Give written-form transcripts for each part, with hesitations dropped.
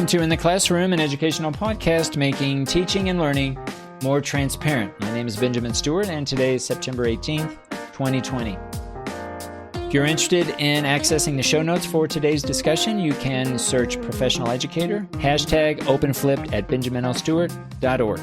listen to In the Classroom, an educational podcast making teaching and learning more transparent. My name is Benjamin Stewart, and today is September 18th, 2020. If you're interested in accessing the show notes for today's discussion, you can search Professional Educator, #OpenFlipped at benjaminlstewart.org.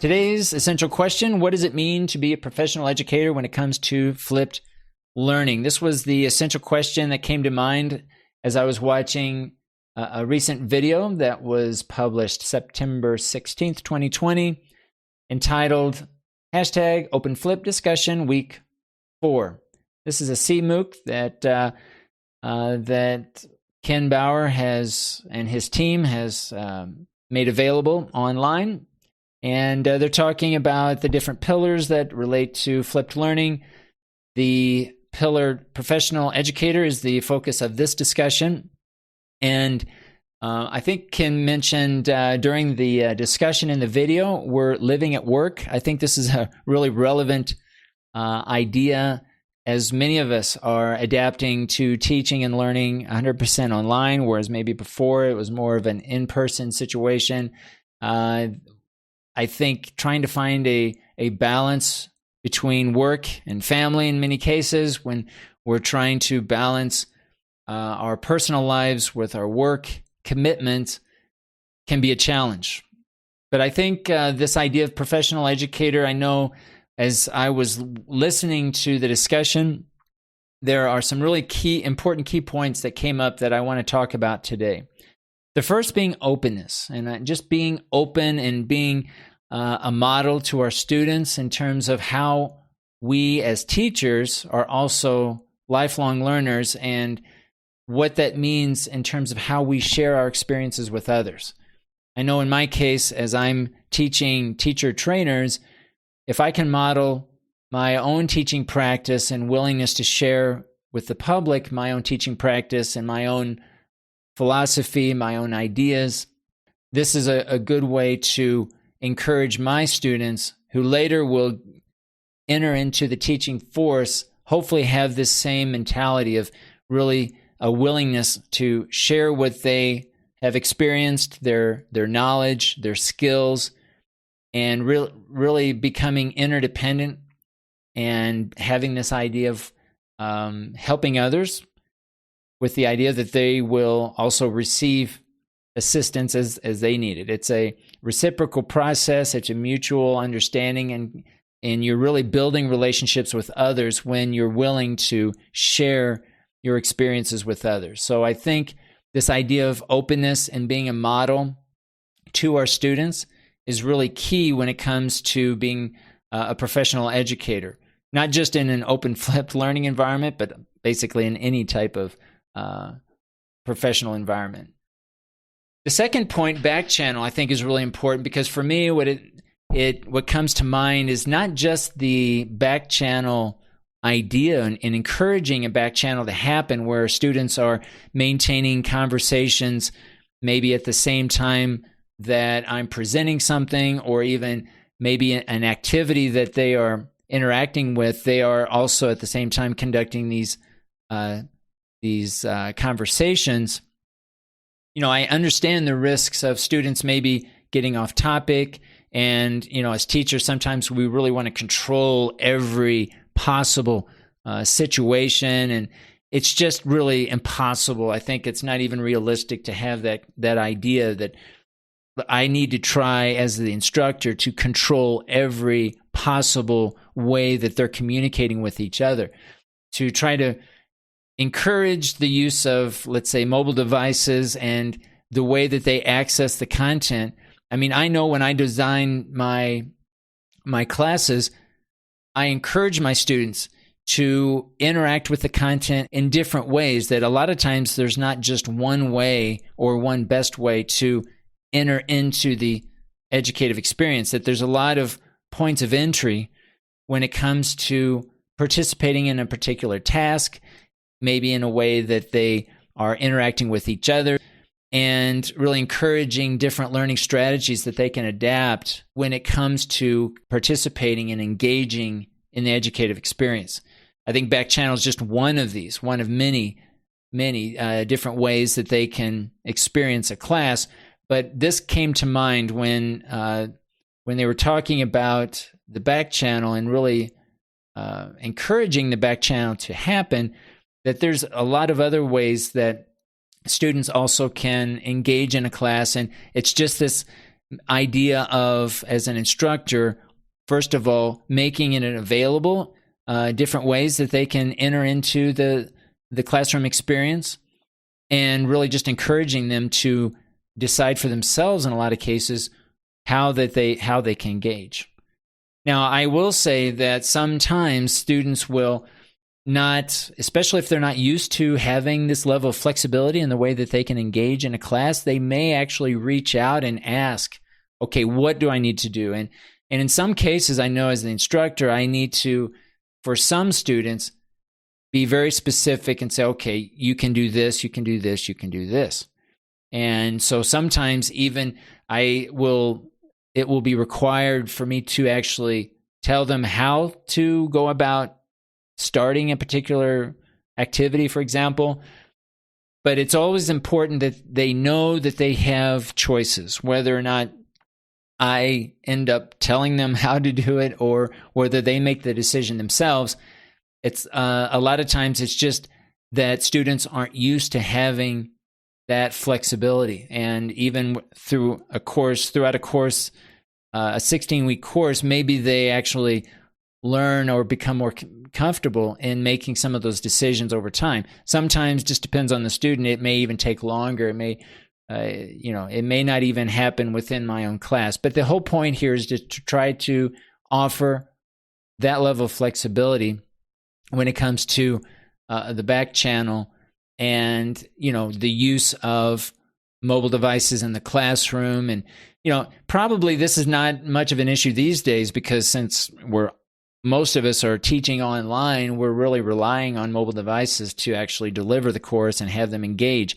Today's essential question: what does it mean to be a professional educator when it comes to flipped learning? This was the essential question that came to mind as I was watching a recent video that was published September 16th, 2020, entitled #OpenFlip Discussion Week 4. This is a CMOOC that Ken Bauer has and his team has made available online. And they're talking about the different pillars that relate to flipped learning. The pillar professional educator is the focus of this discussion. And I think Ken mentioned during the discussion in the video, we're living at work. I think this is a really relevant idea, as many of us are adapting to teaching and learning 100% online, whereas maybe before it was more of an in-person situation. I think trying to find a balance between work and family in many cases, when we're trying to balance our personal lives with our work commitment, can be a challenge. But I think this idea of professional educator, I know as I was listening to the discussion, there are some really important key points that came up that I want to talk about today. The first being openness, and just being open and being a model to our students in terms of how we as teachers are also lifelong learners, and what that means in terms of how we share our experiences with others. I know in my case, as I'm teaching teacher trainers, if I can model my own teaching practice and willingness to share with the public my own teaching practice and my own philosophy, my own ideas, this is a good way to encourage my students who later will enter into the teaching force, hopefully have this same mentality of really a willingness to share what they have experienced, their knowledge, their skills, and really becoming interdependent and having this idea of helping others with the idea that they will also receive assistance as they need it. It's a reciprocal process. It's a mutual understanding, and you're really building relationships with others when you're willing to share your experiences with others. So I think this idea of openness and being a model to our students is really key when it comes to being a professional educator, not just in an open flipped learning environment, but basically in any type of professional environment. The second point, Backchannel, I think is really important, because for me, what comes to mind is not just the Backchannel idea and encouraging a Backchannel to happen where students are maintaining conversations maybe at the same time that I'm presenting something, or even maybe an activity that they are interacting with. They are also at the same time conducting these conversations. You know, I understand the risks of students maybe getting off topic, and, you know, as teachers, sometimes we really want to control every possible situation, and it's just really impossible. I think it's not even realistic to have that idea that I need to try as the instructor to control every possible way that they're communicating with each other, to try to encourage the use of, let's say, mobile devices and the way that they access the content. I mean, I know when I design my classes, I encourage my students to interact with the content in different ways, that a lot of times there's not just one way or one best way to enter into the educative experience, that there's a lot of points of entry when it comes to participating in a particular task, maybe in a way that they are interacting with each other, and really encouraging different learning strategies that they can adapt when it comes to participating and engaging in the educative experience. I think Backchannel is just one of these, one of many many different ways that they can experience a class. But this came to mind when they were talking about the Backchannel and really encouraging the Backchannel to happen, that there's a lot of other ways that students also can engage in a class. And it's just this idea of, as an instructor, first of all, making it available, different ways that they can enter into the classroom experience, and really just encouraging them to decide for themselves in a lot of cases how they can engage. Now, I will say that sometimes students will not, especially if they're not used to having this level of flexibility in the way that they can engage in a class, they may actually reach out and ask, okay, what do I need to do? And in some cases, I know as the instructor, I need to, for some students, be very specific and say, okay, you can do this, you can do this, you can do this. And so sometimes even it will be required for me to actually tell them how to go about starting a particular activity, for example. But it's always important that they know that they have choices, whether or not I end up telling them how to do it or whether they make the decision themselves. It's a lot of times it's just that students aren't used to having that flexibility. And even throughout a course, a 16-week course, maybe they actually learn or become more comfortable in making some of those decisions over time. Sometimes just depends on the student. It may even take longer. It may, it may not even happen within my own class. But the whole point here is to try to offer that level of flexibility when it comes to the Backchannel and, the use of mobile devices in the classroom. And, probably this is not much of an issue these days because since most of us are teaching online, we're really relying on mobile devices to actually deliver the course and have them engage.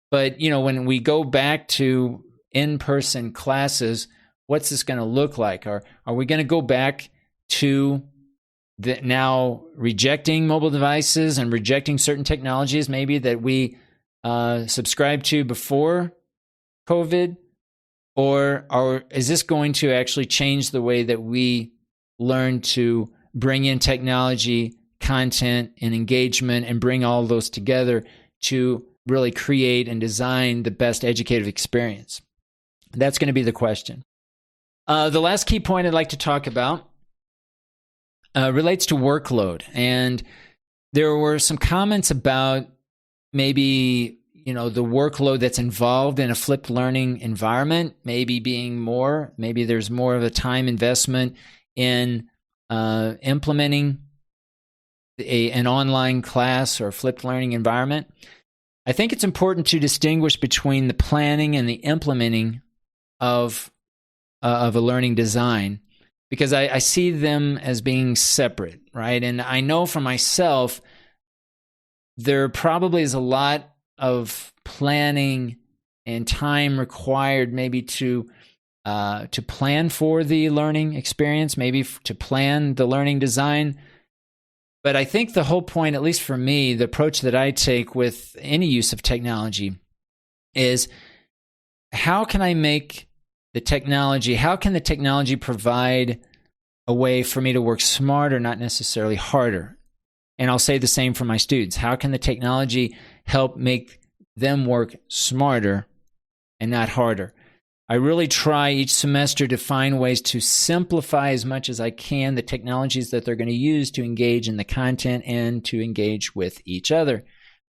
But, when we go back to in-person classes, what's this going to look like? Are we going to go back to now rejecting mobile devices and rejecting certain technologies maybe that we subscribed to before COVID? Or is this going to actually change the way that we learn to bring in technology, content, and engagement and bring all those together to really create and design the best educative experience? That's going to be the question. The last key point I'd like to talk about relates to workload. And there were some comments about maybe, the workload that's involved in a flipped learning environment, maybe there's more of a time investment in implementing an online class or flipped learning environment. I think it's important to distinguish between the planning and the implementing of a learning design, because I see them as being separate, right? And I know for myself, there probably is a lot of planning and time required maybe to plan for the learning experience, maybe to plan the learning design. But I think the whole point, at least for me, the approach that I take with any use of technology is how can the technology provide a way for me to work smarter, not necessarily harder? And I'll say the same for my students. How can the technology help make them work smarter and not harder? I really try each semester to find ways to simplify as much as I can the technologies that they're going to use to engage in the content and to engage with each other.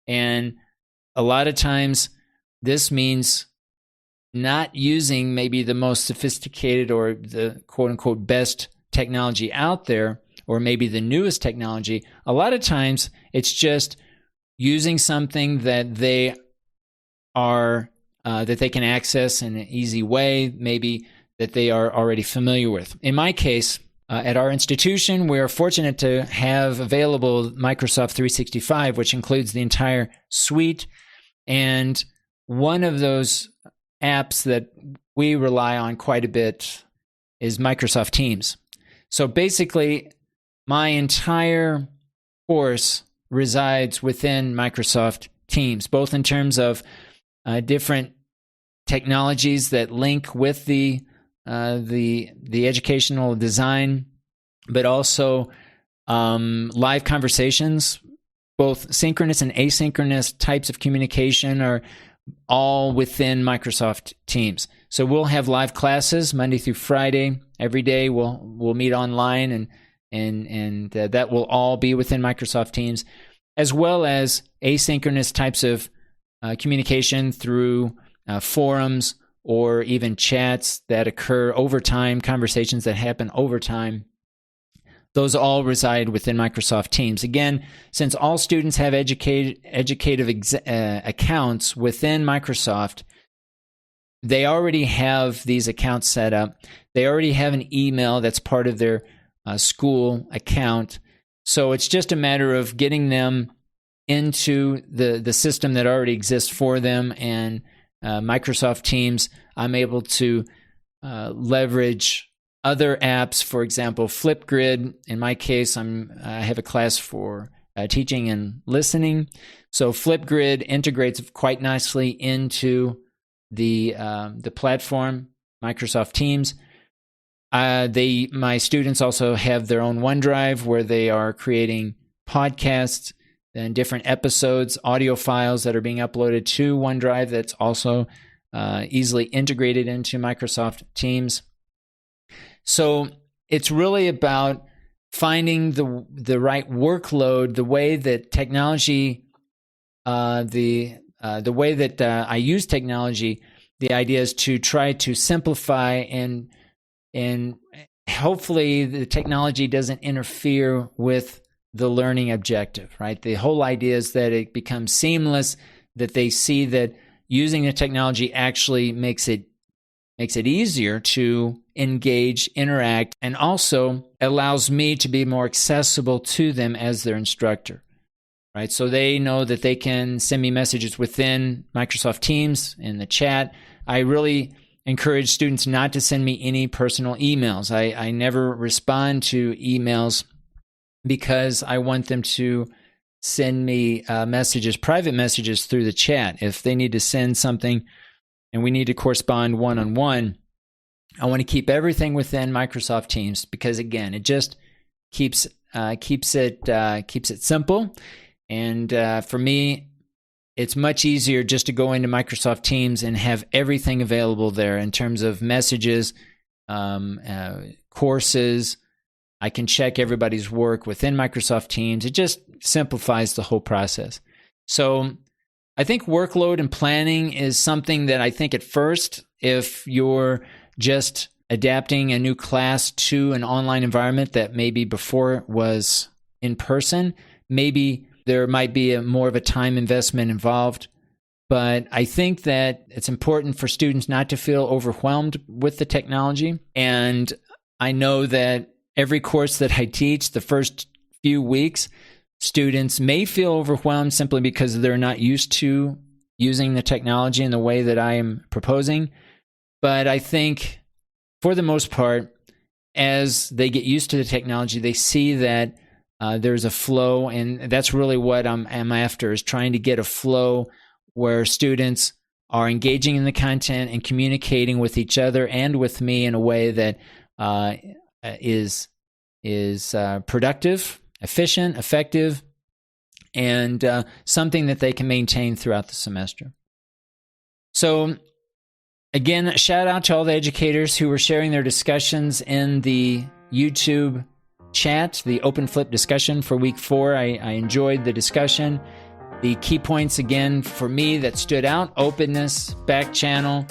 And a lot of times this means not using maybe the most sophisticated or the quote-unquote best technology out there, or maybe the newest technology. A lot of times it's just using something that they can access in an easy way, maybe that they are already familiar with. In my case, at our institution, we are fortunate to have available Microsoft 365, which includes the entire suite. And one of those apps that we rely on quite a bit is Microsoft Teams. So basically, my entire course resides within Microsoft teams, both in terms of different technologies that link with the educational design, but also live conversations. Both synchronous and asynchronous types of communication are all within Microsoft Teams. So we'll have live classes Monday through Friday. Every day we'll meet online, and that will all be within Microsoft Teams, as well as asynchronous types of communication through forums or even chats that occur over time, conversations that happen over time. Those all reside within Microsoft Teams. Again, since all students have educative accounts within Microsoft, they already have these accounts set up. They already have an email that's part of their school account. So it's just a matter of getting them into the system that already exists for them. And Microsoft Teams, I'm able to leverage other apps. For example, Flipgrid. In my case, I have a class for teaching and listening. So Flipgrid integrates quite nicely into the platform, Microsoft Teams. My students also have their own OneDrive where they are creating podcasts and different episodes, audio files that are being uploaded to OneDrive that's also easily integrated into Microsoft Teams. So it's really about finding the right workload, the way that technology, the way that I use technology. The idea is to try to simplify and hopefully the technology doesn't interfere with the learning objective, right? The whole idea is that it becomes seamless, that they see that using the technology actually makes it easier to engage, interact, and also allows me to be more accessible to them as their instructor, right? So they know that they can send me messages within Microsoft Teams in the chat. I really encourage students not to send me any personal emails. I never respond to emails because I want them to send me messages, private messages through the chat. If they need to send something and we need to correspond one-on-one, I want to keep everything within Microsoft Teams because, again, it just keeps it simple. And for me, it's much easier just to go into Microsoft Teams and have everything available there in terms of messages, courses. I can check everybody's work within Microsoft Teams. It just simplifies the whole process. So I think workload and planning is something that I think at first, if you're just adapting a new class to an online environment that maybe before was in person, maybe there might be more of a time investment involved. But I think that it's important for students not to feel overwhelmed with the technology. And I know that every course that I teach, the first few weeks, students may feel overwhelmed simply because they're not used to using the technology in the way that I am proposing. But I think for the most part, as they get used to the technology, they see that there's a flow, and that's really what I'm after, is trying to get a flow where students are engaging in the content and communicating with each other and with me in a way that is productive, efficient, effective, and something that they can maintain throughout the semester. So again, shout out to all the educators who were sharing their discussions in the YouTube chat, the Open Flip discussion for week 4. I enjoyed the discussion. The key points, again, for me that stood out: openness, backchannel,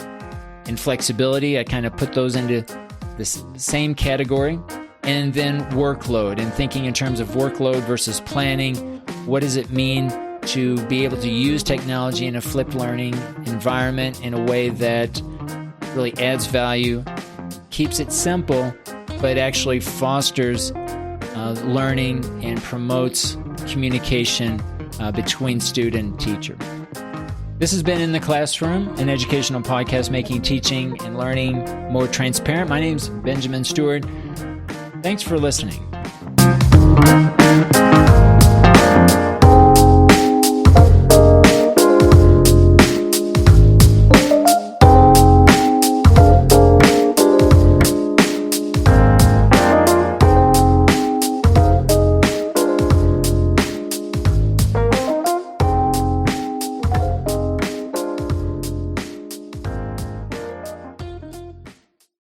and flexibility. I kind of put those into the same category. And then workload, and thinking in terms of workload versus planning. What does it mean to be able to use technology in a flipped learning environment in a way that really adds value, keeps it simple, but actually fosters learning and promotes communication between student and teacher. This has been In the Classroom, an educational podcast making teaching and learning more transparent. My name's Benjamin Stewart. Thanks for listening.